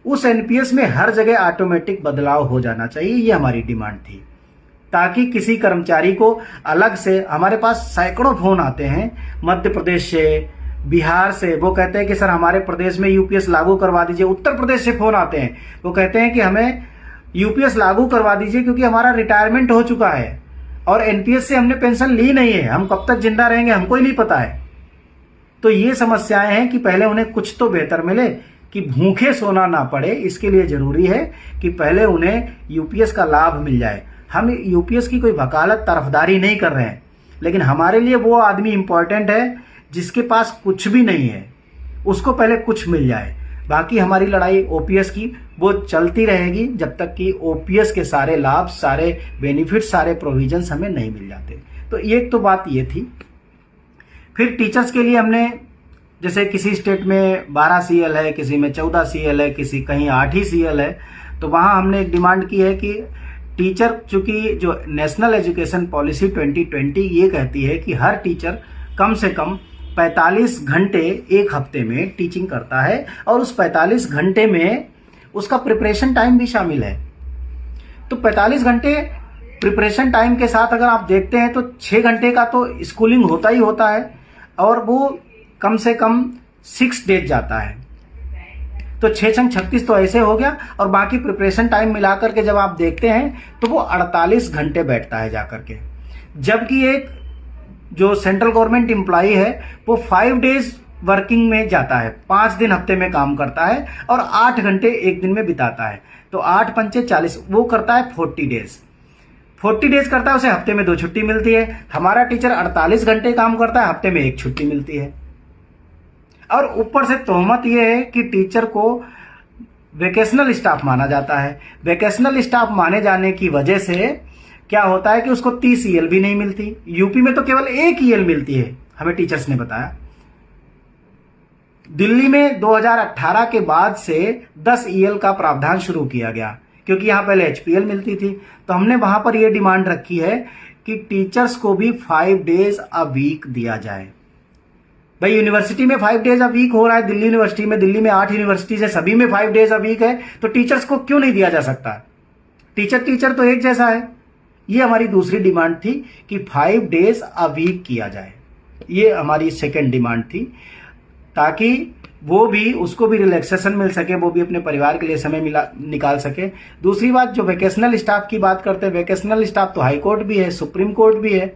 उस एनपीएस में हर जगह ऑटोमेटिक बदलाव हो जाना चाहिए, ये हमारी डिमांड थी, ताकि किसी कर्मचारी को अलग से, हमारे पास सैकड़ों फोन आते हैं मध्य प्रदेश से, बिहार से, वो कहते हैं कि सर हमारे प्रदेश में यूपीएस लागू करवा दीजिए। उत्तर प्रदेश से फोन आते हैं, वो कहते हैं कि हमें यूपीएस लागू करवा दीजिए क्योंकि हमारा रिटायरमेंट हो चुका है और एनपीएस से हमने पेंशन ली नहीं है, हम कब तक जिंदा रहेंगे हमको ही नहीं पता है। तो ये समस्याएं हैं कि पहले उन्हें कुछ तो बेहतर मिले, कि भूखे सोना ना पड़े। इसके लिए जरूरी है कि पहले उन्हें यूपीएस का लाभ मिल जाए। हम यूपीएस की कोई वकालत तरफदारी नहीं कर रहे हैं, लेकिन हमारे लिए वो आदमी इंपॉर्टेंट है जिसके पास कुछ भी नहीं है, उसको पहले कुछ मिल जाए। बाकी हमारी लड़ाई ओपीएस की वो चलती रहेगी जब तक कि ओपीएस के सारे लाभ, सारे बेनिफिट, सारे प्रोविजंस हमें नहीं मिल जाते। तो एक तो बात ये थी। फिर टीचर्स के लिए हमने, जैसे किसी स्टेट में 12 सीएल है, किसी में 14 सीएल है, किसी कहीं 8 ही सीएल है, तो वहां हमने एक डिमांड की है कि टीचर, चूंकि जो नेशनल एजुकेशन पॉलिसी 2020 ये कहती है कि हर टीचर कम से कम 45 घंटे एक हफ्ते में टीचिंग करता है और उस 45 घंटे में उसका प्रिपरेशन टाइम भी शामिल है। तो 45 घंटे प्रिपरेशन टाइम के साथ अगर आप देखते हैं तो 6 घंटे का तो स्कूलिंग होता ही होता है और वो कम से कम 6 डेज जाता है। तो 6 छंग 36 तो ऐसे हो गया और बाकी प्रिपरेशन टाइम मिलाकर के जब आप देखते हैं तो वो 48 घंटे बैठता है जाकर के। जबकि एक जो सेंट्रल गवर्नमेंट एम्प्लॉई है वो 5 डेज वर्किंग में जाता है, 5 दिन हफ्ते में काम करता है और 8 घंटे एक दिन में बिताता है। तो 8 पंचे 40, वो करता है 40 डेज। 40 डेज करता है, उसे हफ्ते में 2 छुट्टी मिलती है। हमारा टीचर 48 घंटे काम करता है, हफ्ते में 1 छुट्टी मिलती है। और ऊपर से तोहमत यह है कि टीचर को वेकेशनल स्टाफ माना जाता है। वेकेशनल स्टाफ माने जाने की वजह से क्या होता है कि उसको 30 ईएल भी नहीं मिलती। यूपी में तो केवल 1 ईएल मिलती है, हमें टीचर्स ने बताया। दिल्ली में 2018 के बाद से 10 ईएल का प्रावधान शुरू किया गया, क्योंकि यहां पहले एचपीएल मिलती थी। तो हमने वहां पर यह डिमांड रखी है कि टीचर्स को भी 5 डेज अ वीक दिया जाए। भाई यूनिवर्सिटी में 5 डेज अ वीक हो रहा है, दिल्ली यूनिवर्सिटी में, दिल्ली में 8 यूनिवर्सिटीज है, सभी में 5 डेज अ वीक है, तो टीचर्स को क्यों नहीं दिया जा सकता? टीचर तो एक जैसा है। ये हमारी दूसरी डिमांड थी कि 5 डेज अ वीक किया जाए। ये हमारी सेकेंड डिमांड थी, ताकि वो भी, उसको भी रिलैक्सेशन मिल सके, वो भी अपने परिवार के लिए समय निकाल सके। दूसरी बात, जो वेकेशनल स्टाफ की बात करते हैं, वेकेशनल स्टाफ तो हाई कोर्ट भी है, सुप्रीम कोर्ट भी है,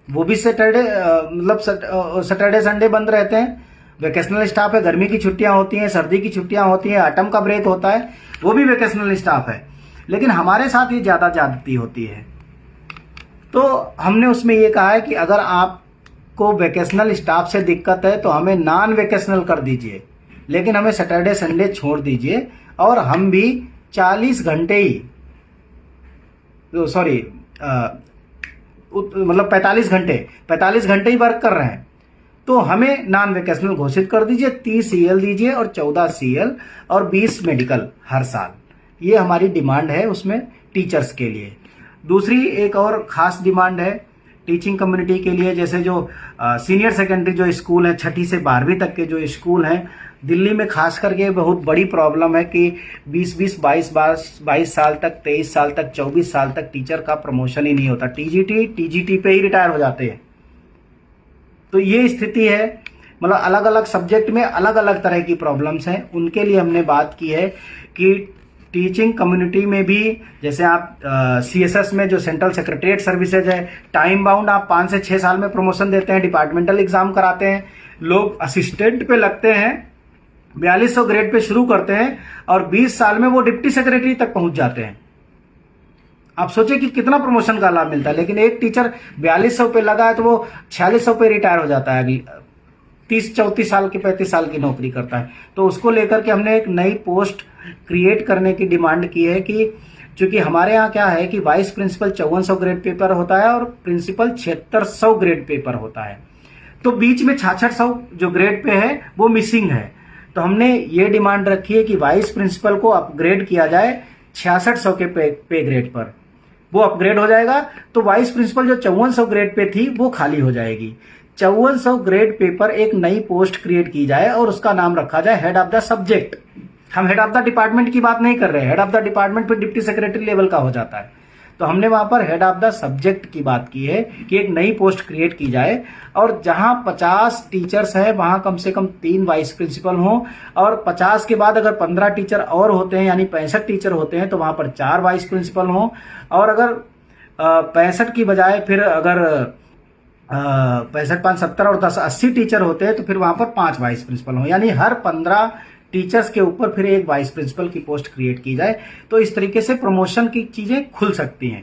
वो भी सैटरडे संडे बंद रहते हैं। वेकेशनल स्टाफ है, गर्मी की छुट्टियां होती हैं, सर्दी की छुट्टियां होती हैं, ऑटम का ब्रेक होता है, वो भी वेकेशनल स्टाफ है। लेकिन हमारे साथ ये ज्यादा ज्यादती होती है। तो हमने उसमें ये कहा है कि अगर आपको वेकेशनल स्टाफ से दिक्कत है तो हमें नॉन वेकेशनल कर दीजिए, लेकिन हमें सैटरडे संडे छोड़ दीजिए और हम भी 40 घंटे ही, सॉरी मतलब 45 घंटे ही वर्क कर रहे हैं, तो हमें नॉन वेकेशनल घोषित कर दीजिए। 30 सीएल दीजिए और 14 सीएल और 20 मेडिकल हर साल। ये हमारी डिमांड है उसमें टीचर्स के लिए। दूसरी एक और खास डिमांड है टीचिंग कम्युनिटी के लिए, जैसे जो सीनियर सेकेंडरी जो स्कूल है, 6ठी से 12वीं तक के जो स्कूल हैं, दिल्ली में खास करके बहुत बड़ी प्रॉब्लम है कि 22 साल तक, 23 साल तक, 24 साल तक टीचर का प्रमोशन ही नहीं होता। टीजीटी पे ही रिटायर हो जाते हैं। तो ये स्थिति है, मतलब अलग अलग सब्जेक्ट में अलग अलग तरह की प्रॉब्लम्स हैं। उनके लिए हमने बात की है कि टीचिंग कम्युनिटी में भी, जैसे आप सीएसएस में जो सेंट्रल सेक्रेटरीट सर्विसेज है, टाइम बाउंड आप 5 से 6 साल में प्रमोशन देते हैं, डिपार्टमेंटल एग्जाम कराते हैं, लोग असिस्टेंट पे लगते हैं, 4200 ग्रेड पे शुरू करते हैं और 20 साल में वो डिप्टी सेक्रेटरी तक पहुंच जाते हैं। आप सोचिए कि कितना प्रमोशन का लाभ मिलता है। लेकिन एक टीचर 4200 पे लगा है तो वो 4600 पे रिटायर हो जाता है, अगली 30-34 साल की, 35 साल की नौकरी करता है। तो उसको लेकर के हमने एक नई पोस्ट क्रिएट करने की डिमांड की है कि चूंकि हमारे यहाँ क्या है कि वाइस प्रिंसिपल 5400 ग्रेड पेपर होता है और प्रिंसिपल 7600 ग्रेड पेपर होता है, तो बीच में 6600 जो ग्रेड पे है वो मिसिंग है। तो हमने ये डिमांड रखी है कि वाइस प्रिंसिपल को अपग्रेड किया जाए 6600 के पे ग्रेड पर। वो अपग्रेड हो जाएगा तो वाइस प्रिंसिपल जो 5400 ग्रेड पे थी वो खाली हो जाएगी। 5400 ग्रेड पे पर एक नई पोस्ट क्रिएट की जाए और उसका नाम रखा जाए हेड ऑफ द सब्जेक्ट। हम हेड ऑफ द डिपार्टमेंट की बात नहीं कर रहे हैं। हेड ऑफ द डिपार्टमेंट फिर डिप्टी सेक्रेटरी लेवल का हो जाता है। तो हमने वहां पर हेड ऑफ द सब्जेक्ट की बात की है कि एक नई पोस्ट क्रिएट की जाए और जहां 50 टीचर्स है वहां कम से कम 3 वाइस प्रिंसिपल हों, और 50 के बाद अगर 15 टीचर और होते हैं यानी 65 टीचर होते हैं तो वहां पर 4 वाइस प्रिंसिपल हों, और अगर 65 की बजाय फिर अगर 65 5 70 और 10 80 टीचर होते हैं तो फिर वहां पर 5 वाइस प्रिंसिपल हों, यानी हर 15 टीचर्स के ऊपर फिर एक वाइस प्रिंसिपल की पोस्ट क्रिएट की जाए। तो इस तरीके से प्रमोशन की चीजें खुल सकती हैं।